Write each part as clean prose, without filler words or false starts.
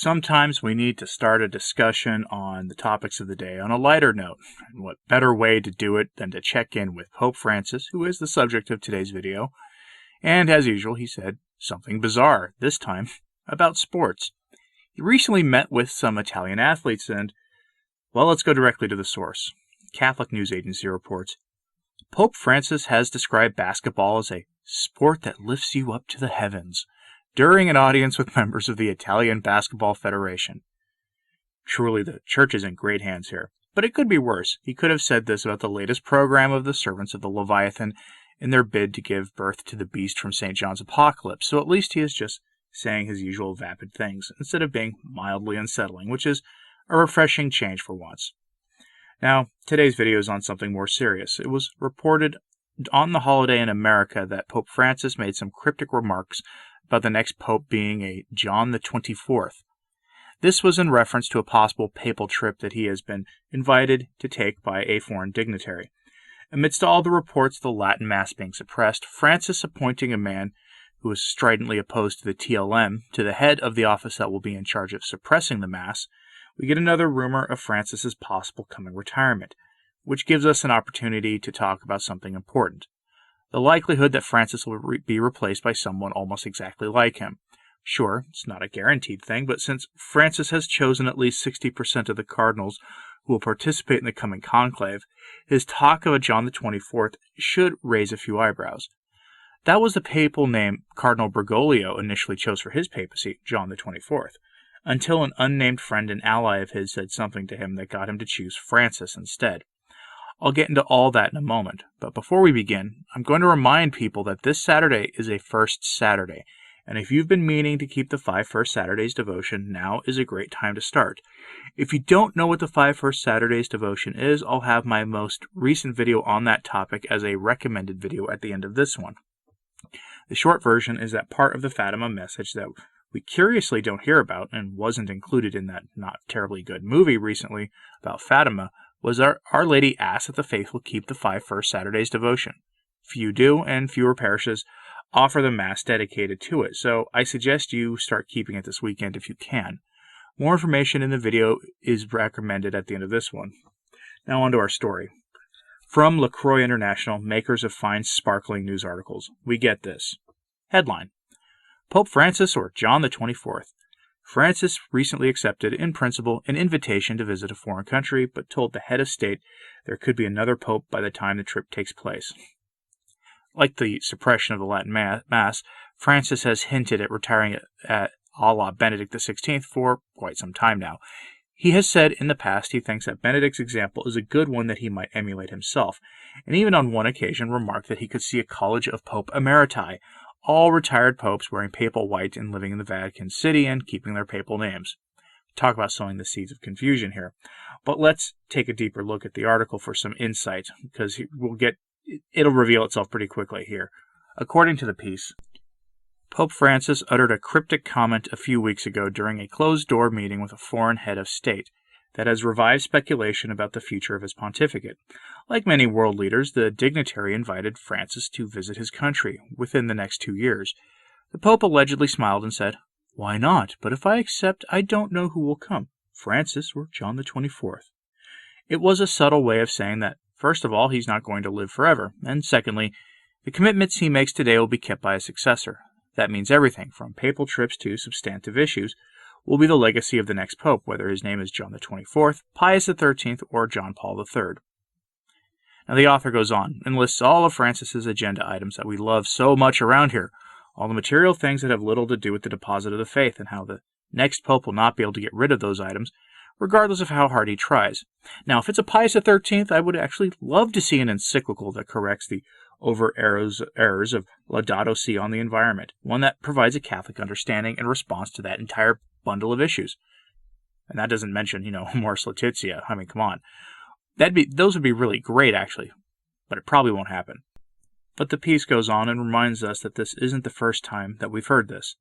Sometimes we need to start a discussion on the topics of the day on a lighter note, and what better way to do it than to check in with Pope Francis, who is the subject of today's video, and as usual he said something bizarre, this time about sports. He recently met with some Italian athletes and, well, let's go directly to the source. Catholic News Agency reports, Pope Francis has described basketball as a sport that lifts you up to the heavens during an audience with members of the Italian Basketball Federation. Truly, the church is in great hands here. But it could be worse. He could have said this about the latest program of the Servants of the Leviathan in their bid to give birth to the beast from St. John's Apocalypse, so at least he is just saying his usual vapid things, instead of being mildly unsettling, which is a refreshing change for once. Now, today's video is on something more serious. It was reported on the holiday in America that Pope Francis made some cryptic remarks about the next pope being a John the 24th. This was in reference to a possible papal trip that he has been invited to take by a foreign dignitary. Amidst all the reports of the Latin Mass being suppressed, Francis appointing a man who is stridently opposed to the TLM to the head of the office that will be in charge of suppressing the Mass, we get another rumor of Francis's possible coming retirement, which gives us an opportunity to talk about something important. The likelihood that Francis will be replaced by someone almost exactly like him. Sure, it's not a guaranteed thing, but since Francis has chosen at least 60% of the cardinals who will participate in the coming conclave, his talk of a John the 24th should raise a few eyebrows. That was the papal name Cardinal Bergoglio initially chose for his papacy, John the 24th, until an unnamed friend and ally of his said something to him that got him to choose Francis instead. I'll get into all that in a moment, but before we begin, I'm going to remind people that this Saturday is a First Saturday, and if you've been meaning to keep the 5 First Saturdays devotion, now is a great time to start. If you don't know what the 5 First Saturdays devotion is, I'll have my most recent video on that topic as a recommended video at the end of this one. The short version is that part of the Fatima message that we curiously don't hear about and wasn't included in that not terribly good movie recently about Fatima was Our Lady asks that the faithful keep the 5 First Saturdays devotion. Few do, and fewer parishes offer the Mass dedicated to it, so I suggest you start keeping it this weekend if you can. More information in the video is recommended at the end of this one. Now on to our story. From LaCroix International, makers of fine sparkling news articles, we get this. Headline: Pope Francis or John the 24th? Francis recently accepted, in principle, an invitation to visit a foreign country, but told the head of state there could be another pope by the time the trip takes place. Like the suppression of the Latin Mass, Francis has hinted at retiring at a la Benedict XVI for quite some time now. He has said in the past he thinks that Benedict's example is a good one that he might emulate himself, and even on one occasion remarked that he could see a college of Pope Emeriti, all retired popes wearing papal white and living in the Vatican City and keeping their papal names. Talk about sowing the seeds of confusion here. But let's take a deeper look at the article for some insight, because it'll reveal itself pretty quickly here. According to the piece, Pope Francis uttered a cryptic comment a few weeks ago during a closed-door meeting with a foreign head of state that has revived speculation about the future of his pontificate. Like many world leaders, the dignitary invited Francis to visit his country within the next 2 years. The Pope allegedly smiled and said, "Why not? But if I accept, I don't know who will come, Francis or John the 24th. It was a subtle way of saying that, first of all, he's not going to live forever, and secondly, the commitments he makes today will be kept by a successor. That means everything, from papal trips to substantive issues, will be the legacy of the next pope, whether his name is John the 24th, Pius XIII, or John Paul III. Now the author goes on and lists all of Francis's agenda items that we love so much around here, all the material things that have little to do with the deposit of the faith, and how the next pope will not be able to get rid of those items, regardless of how hard he tries. Now, if it's a Pius XIII, I would actually love to see an encyclical that corrects the overt errors of Laudato Si on the environment, one that provides a Catholic understanding and response to that entire bundle of issues. And that doesn't mention, Mors Laetitia. I mean, come on. Those would be really great, actually, but it probably won't happen. But the piece goes on and reminds us that this isn't the first time that we've heard this.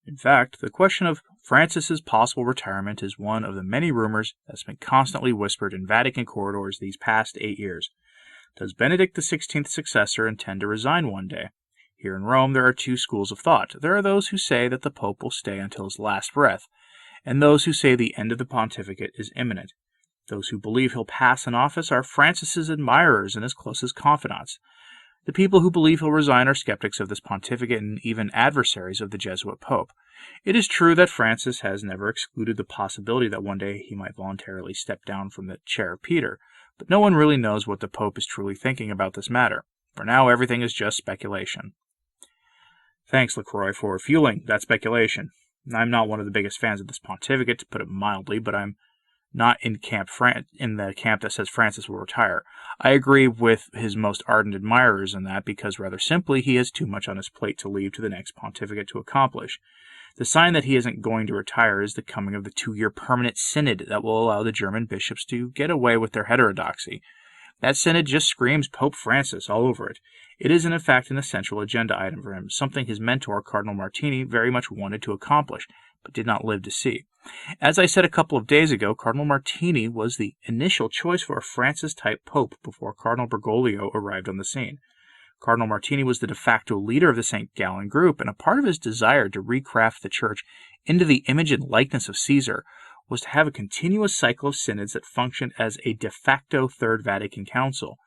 In fact, the question of Francis's possible retirement is one of the many rumors that's been constantly whispered in Vatican corridors these past 8 years. Does Benedict XVI's successor intend to resign one day? Here in Rome, there are two schools of thought. There are those who say that the Pope will stay until his last breath, and those who say the end of the pontificate is imminent. Those who believe he'll pass in office are Francis's admirers and his closest confidants. The people who believe he'll resign are skeptics of this pontificate and even adversaries of the Jesuit Pope. It is true that Francis has never excluded the possibility that one day he might voluntarily step down from the chair of Peter, but no one really knows what the Pope is truly thinking about this matter. For now, everything is just speculation. Thanks, LaCroix, for fueling that speculation. I'm not one of the biggest fans of this pontificate, to put it mildly, but I'm not in the camp that says Francis will retire. I agree with his most ardent admirers in that because, rather simply, he has too much on his plate to leave to the next pontificate to accomplish. The sign that he isn't going to retire is the coming of the 2-year permanent synod that will allow the German bishops to get away with their heterodoxy. That synod just screams Pope Francis all over it. It is, in fact, an essential agenda item for him, something his mentor, Cardinal Martini, very much wanted to accomplish, but did not live to see. As I said a couple of days ago, Cardinal Martini was the initial choice for a Francis-type pope before Cardinal Bergoglio arrived on the scene. Cardinal Martini was the de facto leader of the St. Gallen group, and a part of his desire to recraft the Church into the image and likeness of Caesar was to have a continuous cycle of synods that functioned as a de facto Third Vatican Council.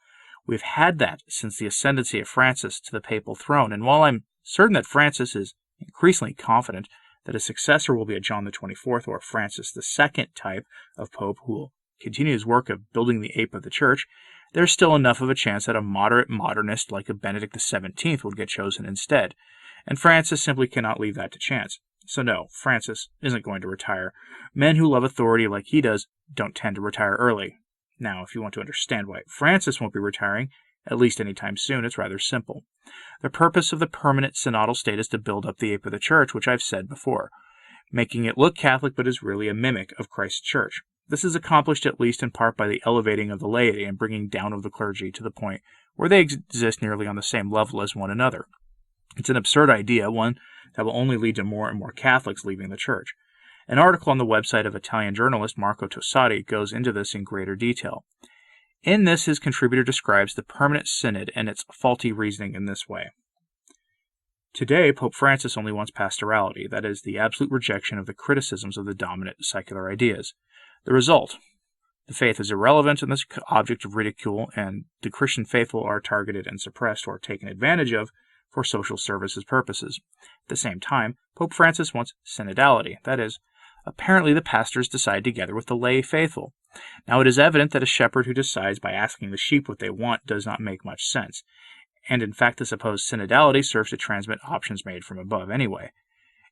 We've had that since the ascendancy of Francis to the papal throne, and while I'm certain that Francis is increasingly confident that his successor will be a John the 24th or Francis II type of pope who will continue his work of building the ape of the Church, there's still enough of a chance that a moderate modernist like a Benedict XVII will get chosen instead, and Francis simply cannot leave that to chance. So no, Francis isn't going to retire. Men who love authority like he does don't tend to retire early. Now, if you want to understand why Francis won't be retiring, at least anytime soon, it's rather simple. The purpose of the permanent synodal state is to build up the ape of the Church, which I've said before, making it look Catholic but is really a mimic of Christ's Church. This is accomplished at least in part by the elevating of the laity and bringing down of the clergy to the point where they exist nearly on the same level as one another. It's an absurd idea, one that will only lead to more and more Catholics leaving the Church. An article on the website of Italian journalist Marco Tossati goes into this in greater detail. In this, his contributor describes the permanent synod and its faulty reasoning in this way. Today, Pope Francis only wants pastorality, that is, the absolute rejection of the criticisms of the dominant secular ideas. The result: the faith is irrelevant and this object of ridicule, and the Christian faithful are targeted and suppressed or taken advantage of for social services purposes. At the same time, Pope Francis wants synodality, that is, apparently the pastors decide together with the lay faithful. Now it is evident that a shepherd who decides by asking the sheep what they want does not make much sense, and in fact the supposed synodality serves to transmit options made from above anyway.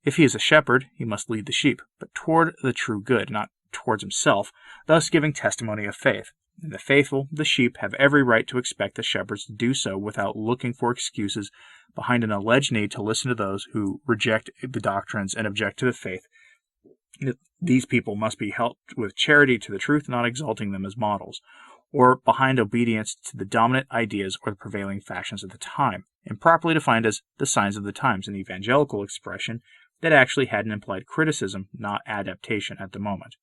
If he is a shepherd, he must lead the sheep, but toward the true good, not towards himself, thus giving testimony of faith. And the faithful, the sheep, have every right to expect the shepherds to do so without looking for excuses behind an alleged need to listen to those who reject the doctrines and object to the faith. These people must be helped with charity to the truth, not exalting them as models, or behind obedience to the dominant ideas or the prevailing fashions of the time, improperly defined as the signs of the times, an evangelical expression that actually had an implied criticism, not adaptation at the moment.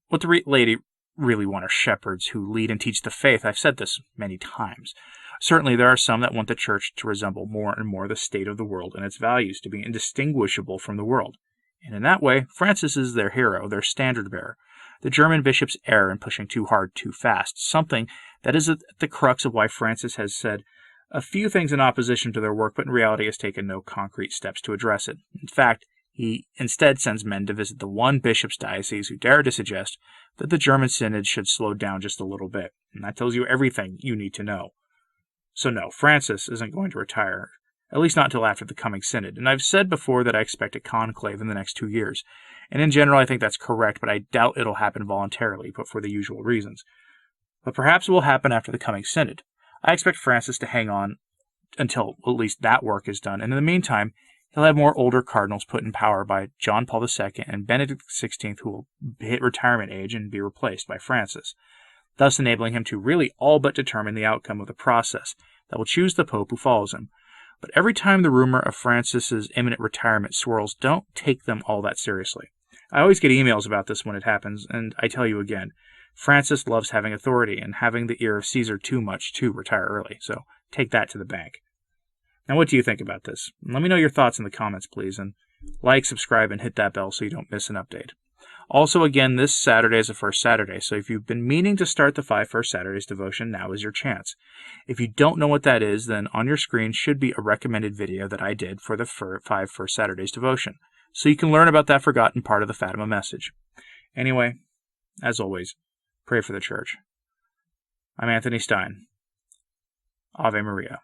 What the laity really want are shepherds who lead and teach the faith. I've said this many times. Certainly there are some that want the Church to resemble more and more the state of the world and its values, to be indistinguishable from the world. And in that way, Francis is their hero, their standard-bearer. The German bishops err in pushing too hard, too fast, something that is at the crux of why Francis has said a few things in opposition to their work, but in reality has taken no concrete steps to address it. In fact, he instead sends men to visit the one bishop's diocese who dared to suggest that the German synod should slow down just a little bit. And that tells you everything you need to know. So no, Francis isn't going to retire, at least not until after the coming synod. And I've said before that I expect a conclave in the next 2 years. And in general, I think that's correct, but I doubt it'll happen voluntarily, but for the usual reasons. But perhaps it will happen after the coming synod. I expect Francis to hang on until at least that work is done, and in the meantime, he'll have more older cardinals put in power by John Paul II and Benedict XVI, who will hit retirement age and be replaced by Francis, thus enabling him to really all but determine the outcome of the process that will choose the pope who follows him. But every time the rumor of Francis's imminent retirement swirls, don't take them all that seriously. I always get emails about this when it happens, and I tell you again, Francis loves having authority and having the ear of Caesar too much to retire early, so take that to the bank. Now, what do you think about this? Let me know your thoughts in the comments, please, and Like, subscribe, and hit that bell so you don't miss an update. Also, again, this Saturday is the first Saturday, so if you've been meaning to start the 5 First Saturdays devotion, now is your chance. If you don't know what that is, then on your screen should be a recommended video that I did for the 5 First Saturdays devotion, so you can learn about that forgotten part of the Fatima message. Anyway, as always, pray for the Church. I'm Anthony Stine. Ave Maria.